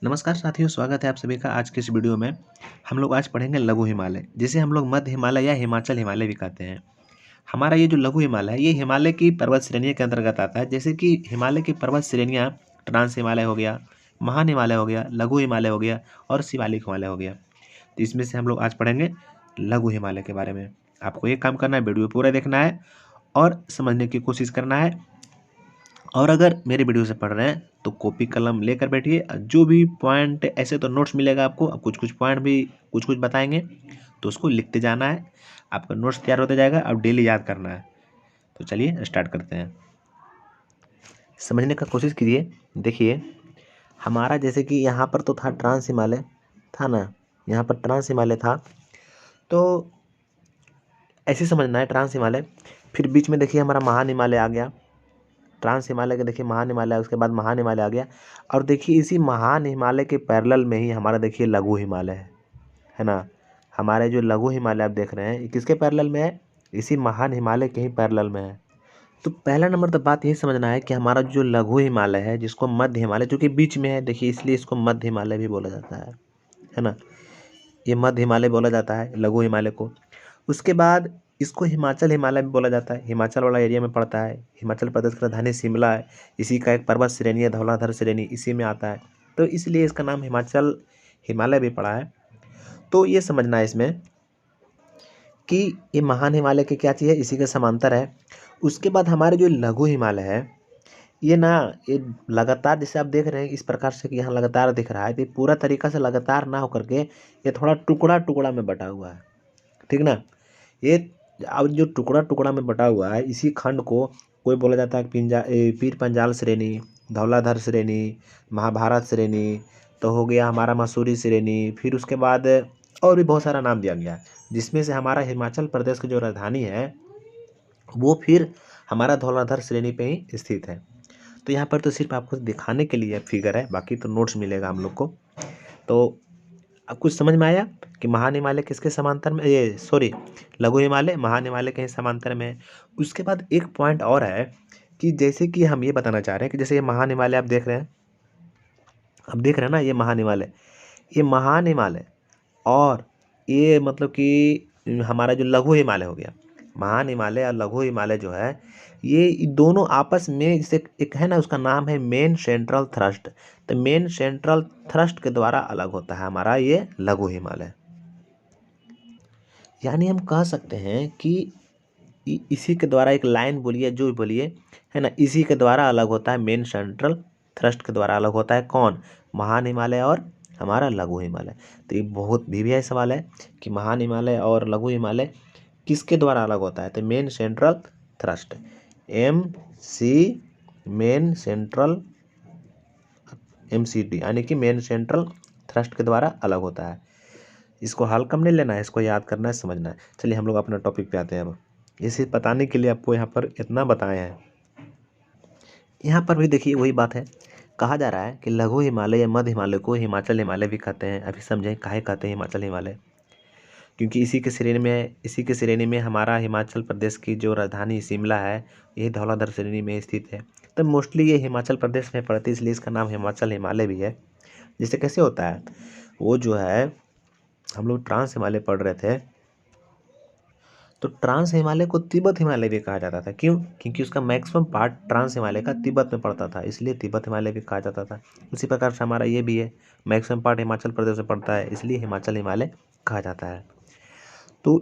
नमस्कार साथियों, स्वागत है आप सभी का आज के इस वीडियो में। हम लोग आज पढ़ेंगे लघु हिमालय, जिसे हम लोग मध्य हिमालय या हिमाचल हिमालय भी कहते हैं। हमारा ये जो लघु हिमालय है, ये हिमालय की पर्वत श्रेणियों के अंतर्गत आता है। जैसे कि हिमालय की पर्वत श्रेणियाँ ट्रांस हिमालय हो गया, महान हिमालय हो गया, लघु हिमालय हो गया और शिवालिक हिमालय हो गया। तो इसमें से हम लोग आज पढ़ेंगे लघु हिमालय के बारे में। आपको एक काम करना है, वीडियो पूरा देखना है और समझने की कोशिश करना है। और अगर मेरे वीडियो से पढ़ रहे हैं तो कॉपी कलम लेकर बैठिए। जो भी पॉइंट, ऐसे तो नोट्स मिलेगा आपको, अब कुछ कुछ पॉइंट भी कुछ बताएंगे तो उसको लिखते जाना है। आपका नोट्स तैयार होता जाएगा, अब डेली याद करना है। तो चलिए स्टार्ट करते हैं, समझने का कोशिश कीजिए। देखिए, हमारा जैसे कि यहाँ पर तो था ट्रांस हिमालय, था ना, यहाँ पर ट्रांस हिमालय था। तो ऐसे समझना है ट्रांस हिमालय। फिर बीच में देखिए हमारा महान हिमालय आ गया। ट्रांस हिमालय के देखिए महान हिमालय, उसके बाद महान हिमालय आ गया। और देखिए इसी महान हिमालय के पैरेलल में ही हमारा देखिए लघु हिमालय है ना। हमारे जो लघु हिमालय आप देख रहे हैं, ये किसके पैरेलल में है? इसी महान हिमालय के ही पैरेलल में है। तो पहला नंबर तो बात यही समझना है कि हमारा जो लघु हिमालय है, जिसको मध्य हिमालय, जो कि बीच में है, देखिए इसलिए इसको मध्य हिमालय भी बोला जाता है ना। ये मध्य हिमालय बोला जाता है लघु हिमालय को। उसके बाद इसको हिमाचल हिमालय भी बोला जाता है, हिमाचल वाला एरिया में पड़ता है। हिमाचल प्रदेश की राजधानी शिमला है, इसी का एक पर्वत श्रेणी है धौलाधर श्रेणी, इसी में आता है। तो इसलिए इसका नाम हिमाचल हिमालय भी पड़ा है। तो ये समझना है इसमें कि ये महान हिमालय के क्या चीज़ है, इसी के समांतर है। उसके बाद हमारे जो लघु हिमालय है, ये ना, ये लगातार, जैसे आप देख रहे हैं इस प्रकार से कि यहाँ लगातार दिख रहा है, तो ये पूरा तरीका से लगातार ना होकर के ये थोड़ा टुकड़ा टुकड़ा में बटा हुआ है, ठीक ना। ये अब जो टुकड़ा टुकड़ा में बटा हुआ है, इसी खंड को कोई बोला जाता है पीर पंजाल श्रेणी, धौलाधर श्रेणी, महाभारत श्रेणी, तो हो गया हमारा मसूरी श्रेणी। फिर उसके बाद और भी बहुत सारा नाम दिया गया है, जिसमें से हमारा हिमाचल प्रदेश की जो राजधानी है वो फिर हमारा धौलाधर श्रेणी पे ही स्थित है। तो यहाँ पर तो सिर्फ आपको दिखाने के लिए फिगर है, बाकी तो नोट्स मिलेगा हम लोग को। तो अब कुछ समझ में आया कि महान हिमालय किसके समांतर में, ये सॉरी, लघु हिमालय महान हिमालय के समांतर में है। उसके बाद एक पॉइंट और है कि जैसे कि हम ये बताना चाह रहे हैं कि जैसे ये महान हिमालय आप देख रहे हैं, अब देख रहे हैं ना, ये महान हिमालय और ये मतलब कि हमारा जो लघु हिमालय हो गया, महान हिमालय और लघु हिमालय जो है, ये दोनों आपस में, जैसे एक है ना, उसका नाम है मेन सेंट्रल थ्रस्ट। तो मेन सेंट्रल थ्रस्ट के द्वारा अलग होता है हमारा ये लघु हिमालय। यानी हम कह सकते हैं कि इसी के द्वारा, एक लाइन बोलिए जो भी बोलिए, है ना, इसी के द्वारा अलग होता है, मेन सेंट्रल थ्रस्ट के द्वारा अलग होता है। कौन? महान हिमालय और हमारा लघु हिमालय। तो ये बहुत भी सवाल है कि महान हिमालय और लघु हिमालय किसके द्वारा अलग होता है? तो main central thrust, MC, main central, MCT, यानी कि मेन सेंट्रल थ्रस्ट के द्वारा अलग होता है। इसको हल्का में नहीं लेना है, इसको याद करना है, समझना है। चलिए हम लोग अपना टॉपिक पे आते हैं। अब इसे बताने के लिए आपको यहाँ पर इतना बताए हैं। यहाँ पर भी देखिए वही बात है, कहा जा रहा है कि लघु हिमालय या मध्य हिमालय को हिमाचल हिमालय भी कहते हैं। अभी समझें काहे कहते हैं हिमाचल हिमालय, क्योंकि इसी के श्रेणी में हमारा हिमाचल प्रदेश की जो राजधानी शिमला है, यही धौलाधर श्रेणी में स्थित है। तो मोस्टली ये हिमाचल प्रदेश में पड़ती है, इसलिए इसका नाम हिमाचल हिमालय भी है। जिससे कैसे होता है, वो जो है, हम लोग ट्रांस हिमालय पढ़ रहे थे, तो ट्रांस हिमालय को तिब्बत हिमालय भी कहा जाता था। क्यों? क्योंकि उसका मैक्सिमम पार्ट ट्रांस हिमालय का तिब्बत में पड़ता था, इसलिए तिब्बत हिमालय भी कहा जाता था। उसी प्रकार से हमारा ये भी है, मैक्सिमम पार्ट हिमाचल प्रदेश में पड़ता है, इसलिए हिमाचल हिमालय कहा जाता है। तो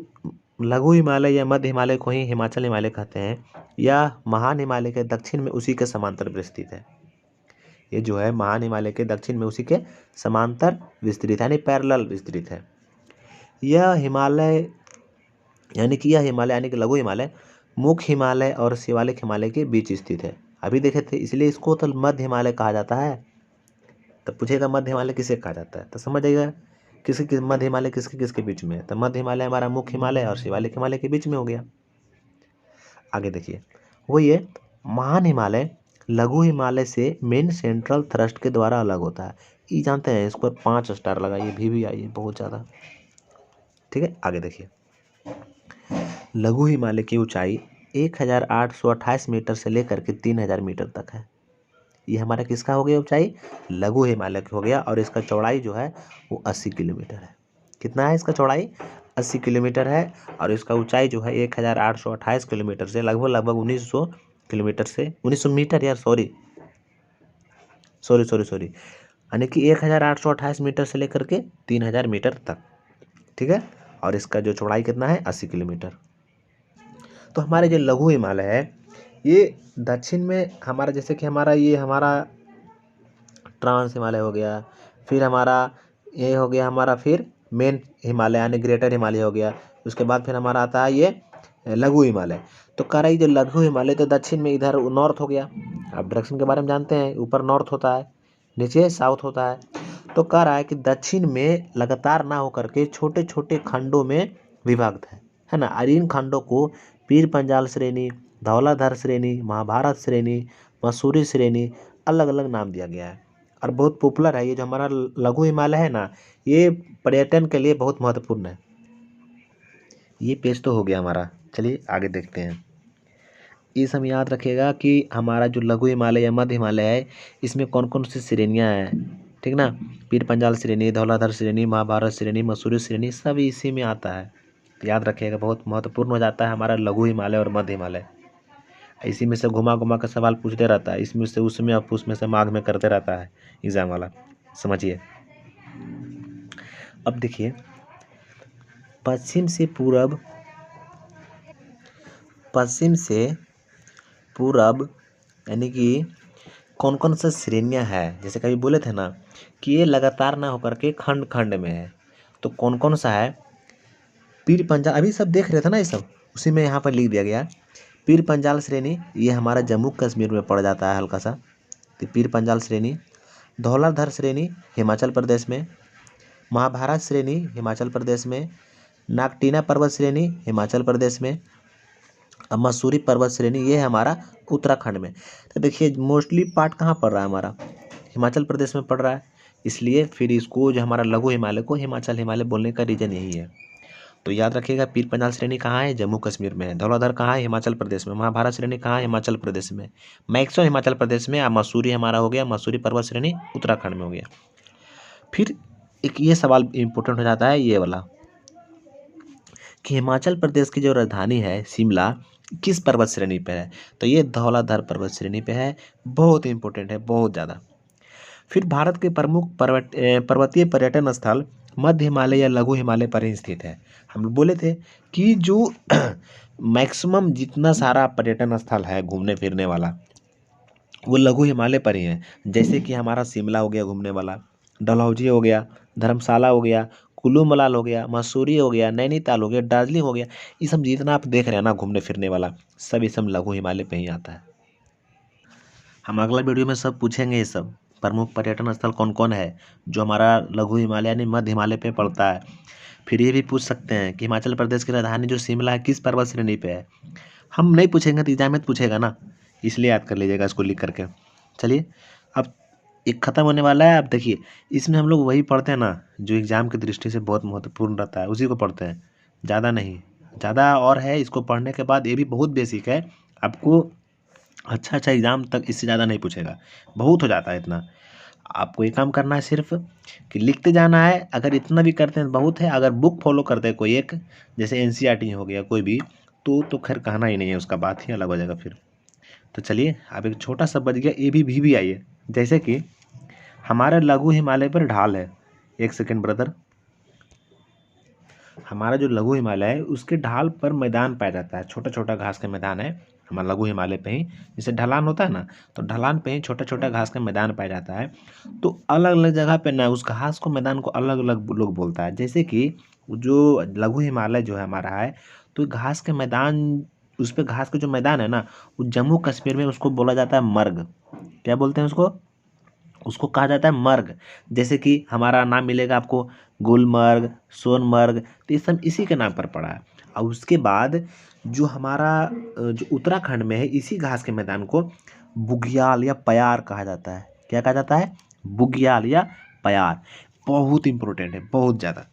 लघु हिमालय या मध्य हिमालय को ही हिमाचल हिमालय कहते हैं, या महान हिमालय के दक्षिण में उसी के समांतर विस्तृत है। ये जो है महान हिमालय के दक्षिण में उसी के समांतर विस्तृत, यानी पैरेलल विस्तृत है। यह हिमालय यानी कि लघु हिमालय मुख्य हिमालय और शिवालिक हिमालय के बीच स्थित है। अभी देखे थे, इसलिए इसको तो मध्य हिमालय कहा जाता है। तो पूछेगा मध्य हिमालय किसे कहा जाता है, तो समझ जाइएगा मध्य हिमालय किसके किसके बीच में है। तो मध्य हिमालय हमारा मुख्य हिमालय और शिवालिक हिमालय के बीच में हो गया। आगे देखिए, वो ये महान हिमालय लघु हिमालय से मेन सेंट्रल थ्रस्ट के द्वारा अलग होता है। ये जानते हैं, इसको 5 स्टार लगाइए, भी आइए बहुत ज़्यादा। ठीक है, आगे देखिए, लघु हिमालय की ऊंचाई 1828 मीटर से लेकर के 3000 मीटर तक है। ये हमारा किसका हो गया ऊंचाई? लघु हिमालय हो गया। और इसका चौड़ाई जो है वो 80 किलोमीटर है। कितना है इसका चौड़ाई? 80 किलोमीटर है। और इसका ऊंचाई जो है 1828 किलोमीटर से लगभग 1900 किलोमीटर से 1900 मीटर यार, सॉरी यानी कि 1828 मीटर से लेकर के 3000 मीटर तक, ठीक है। और इसका जो चौड़ाई कितना है? 80 किलोमीटर। तो हमारे जो लघु हिमालय है ये दक्षिण में हमारा, जैसे कि हमारा ट्रांस हिमालय हो गया, फिर हमारा ये हो गया हमारा, फिर मेन हिमालय यानी ग्रेटर हिमालय हो गया, उसके बाद फिर हमारा आता है ये लघु हिमालय। तो कह रहा है जो लघु हिमालय तो दक्षिण में इधर नॉर्थ हो गया। आप डायरेक्शन के बारे में जानते हैं, ऊपर नॉर्थ होता है, नीचे साउथ होता है। तो कह रहा है कि दक्षिण में लगातार ना होकर के छोटे छोटे खंडों में विभक्त है ना। और इन खंडों को पीर पंजाल श्रेणी, धौलाधर श्रेणी, महाभारत श्रेणी, मसूरी श्रेणी, अलग अलग नाम दिया गया है। और बहुत पॉपुलर है ये जो हमारा लघु हिमालय है ना, ये पर्यटन के लिए बहुत महत्वपूर्ण है। ये पेज तो हो गया हमारा, चलिए आगे देखते हैं। ये सब याद रखिएगा कि हमारा जो लघु हिमालय या मध्य हिमालय है इसमें कौन कौन सी श्रेणियाँ हैं, ठीक ना। पीर पंजाल श्रेणी, धौलाधर श्रेणी, महाभारत श्रेणी, मसूरी श्रेणी, सब इसी में आता है। तो याद रखिएगा, बहुत महत्वपूर्ण हो जाता है हमारा लघु हिमालय और मध्य हिमालय। इसी में से घुमा घुमा कर सवाल पूछते रहता है, इसमें से उसमें और उसमें से मार्ग में करते रहता है एग्जाम वाला, समझिए। अब देखिए, पश्चिम से पूरब यानी कि कौन कौन सा श्रेणियाँ हैं, जैसे कभी बोले थे ना कि ये लगातार ना होकर के खंड खंड में है। तो कौन कौन सा है? पीर पंजाल, अभी सब देख रहे थे ना ये सब, उसी में यहाँ पर लिख दिया गया। पीर पंजाल श्रेणी ये हमारा जम्मू कश्मीर में पड़ जाता है हल्का सा, तो पीर पंजाल श्रेणी। धौलाधर श्रेणी हिमाचल प्रदेश में, महाभारत श्रेणी हिमाचल प्रदेश में, नागटीना पर्वत श्रेणी हिमाचल प्रदेश में, अब मसूरी पर्वत श्रेणी ये है हमारा उत्तराखंड में। तो देखिए मोस्टली पार्ट कहाँ पड़ रहा है हमारा? हिमाचल प्रदेश में पड़ रहा है, इसलिए फिर इसको जो हमारा लघु हिमालय को हिमाचल हिमालय बोलने का रीजन यही है। तो याद रखिएगा, पीर पंजाल श्रेणी कहाँ है? जम्मू कश्मीर में है। धौलाधर कहाँ है? हिमाचल प्रदेश में। महाभारत श्रेणी कहाँ है? हिमाचल प्रदेश में, मैक्सिमम हिमाचल प्रदेश में। मसूरी हमारा हो गया, मसूरी पर्वत श्रेणी उत्तराखंड में हो गया। फिर एक ये सवाल इम्पोर्टेंट हो जाता है ये वाला कि हिमाचल प्रदेश की जो राजधानी है शिमला किस पर्वत श्रेणी पे है? तो ये धौलाधर पर्वत श्रेणी पे है। बहुत इंपॉर्टेंट है, बहुत ज़्यादा। फिर भारत के प्रमुख पर्वतीय पर्यटन स्थल मध्य हिमालय या लघु हिमालय पर ही स्थित है। हम लोग बोले थे कि जो मैक्सिमम जितना सारा पर्यटन स्थल है घूमने फिरने वाला वो लघु हिमालय पर ही है। जैसे कि हमारा शिमला हो गया घूमने वाला, डलहौजी हो गया, धर्मशाला हो गया, कुल्लू मनाली हो गया, मसूरी हो गया, नैनीताल हो गया, दार्जिलिंग हो गया, ये सब जितना आप देख रहे हैं ना घूमने फिरने वाला, सब ये सब लघु हिमालय पे ही आता है। हम अगला वीडियो में सब पूछेंगे ये सब प्रमुख पर्यटन स्थल कौन कौन है जो हमारा लघु हिमालय यानी मध्य हिमालय पे पड़ता है। फिर ये भी पूछ सकते हैं कि हिमाचल प्रदेश की राजधानी जो शिमला है किस पर्वत श्रेणी पे है। हम नहीं पूछेंगे तो एग्जाम में पूछेगा ना, इसलिए याद कर लीजिएगा इसको लिख करके। चलिए अब एक ख़त्म होने वाला है। अब देखिए इसमें हम लोग वही पढ़ते हैं ना जो एग्ज़ाम की दृष्टि से बहुत महत्वपूर्ण रहता है, उसी को पढ़ते हैं, ज़्यादा नहीं। ज़्यादा और है, इसको पढ़ने के बाद ये भी बहुत बेसिक है, आपको अच्छा एग्ज़ाम तक इससे ज़्यादा नहीं पूछेगा, बहुत हो जाता है इतना। आपको ये काम करना है सिर्फ कि लिखते जाना है। अगर इतना भी करते हैं बहुत है, अगर बुक फॉलो करते हैं कोई एक, जैसे एनसीईआरटी हो गया कोई भी, तो खैर कहना ही नहीं है, उसका बात ही अलग हो जाएगा फिर। तो चलिए अब एक छोटा सा बच गया ए भी आइए। जैसे कि हमारे लघु हिमालय पर ढाल है, एक सेकेंड ब्रदर, हमारा जो लघु हिमालय है उसके ढाल पर मैदान पाया जाता है, छोटा छोटा घास का मैदान है हमारा लघु हिमालय पे ही। जैसे ढलान होता है ना, तो ढलान पे ही छोटा छोटा घास का मैदान पाया जाता है। तो अलग अलग जगह पे ना उस घास को मैदान को अलग अलग लोग बोलता है। जैसे कि जो लघु हिमालय जो है हमारा है, तो घास के मैदान, उस पर घास का जो मैदान है ना, वो जम्मू कश्मीर में उसको बोला जाता है मर्ग। क्या बोलते हैं उसको? उसको कहा जाता है मर्ग। जैसे कि हमारा नाम मिलेगा आपको गुलमर्ग, सोनमर्ग, तो ये सब इसी के नाम पर पड़ा है। और उसके बाद जो हमारा जो उत्तराखंड में है, इसी घास के मैदान को बुग्याल या पयार कहा जाता है। क्या कहा जाता है? बुग्याल या पयार। बहुत इंपॉर्टेंट है, बहुत ज़्यादा।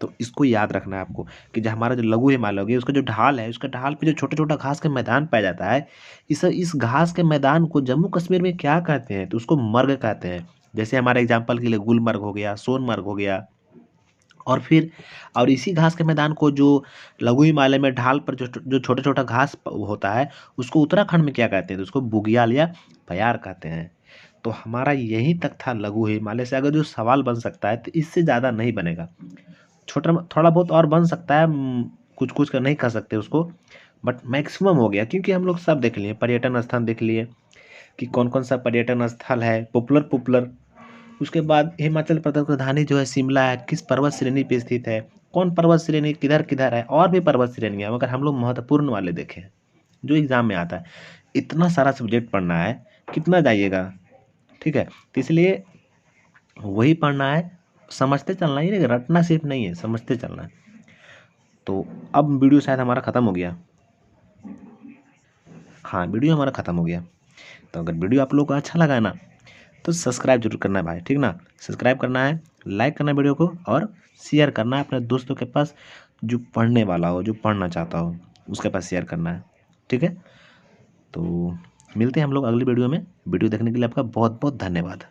तो इसको याद रखना है आपको कि जो हमारा जो लघु हिमालय हो गया उसका जो ढाल है, उसका ढाल पे जो छोटा-छोटा घास का मैदान पाया जाता है, इस घास के मैदान को जम्मू कश्मीर में क्या कहते हैं? तो उसको मर्ग कहते हैं। जैसे हमारे एग्ज़ाम्पल के लिए गुलमर्ग हो गया, सोनमर्ग हो गया। और फिर और इसी घास के मैदान को जो लघु हिमालय में ढाल पर जो छोटा-छोटा घास होता है, उसको उत्तराखंड में क्या कहते हैं? तो उसको बुग्याल या प्यार कहते हैं। तो हमारा यहीं तक था लघु हिमालय से। अगर जो सवाल बन सकता है तो इससे ज़्यादा नहीं बनेगा। छोटा थोड़ा बहुत और बन सकता है, कुछ-कुछ का नहीं कह सकते उसको, बट मैक्सिमम हो गया क्योंकि हम लोग सब देख लिए, पर्यटन स्थान देख लिए कि कौन-कौन सा पर्यटन स्थल है, पॉपुलर। उसके बाद हिमाचल प्रदेश की राजधानी जो है शिमला है, किस पर्वत श्रेणी पे स्थित है, कौन पर्वत श्रेणी किधर-किधर है, और भी पर्वत श्रेणियाँ मगर हम लोग महत्वपूर्ण वाले देखें, जो एग्ज़ाम में आता है। इतना सारा सब्जेक्ट पढ़ना है, कितना जाइएगा, ठीक है? तो इसलिए वही पढ़ना है, समझते चलना है, ये रटना सिर्फ नहीं है, समझते चलना है। तो अब वीडियो शायद हमारा ख़त्म हो गया। हाँ, वीडियो हमारा ख़त्म हो गया। तो अगर वीडियो आप लोगों को अच्छा लगा है ना, तो सब्सक्राइब ज़रूर करना है भाई, ठीक ना? सब्सक्राइब करना है, लाइक करना है वीडियो को और शेयर करना है अपने दोस्तों के पास, जो पढ़ने वाला हो, जो पढ़ना चाहता हो, उसके पास शेयर करना है, ठीक है? तो मिलते हैं हम लोग अगली वीडियो में। वीडियो देखने के लिए आपका बहुत-बहुत धन्यवाद।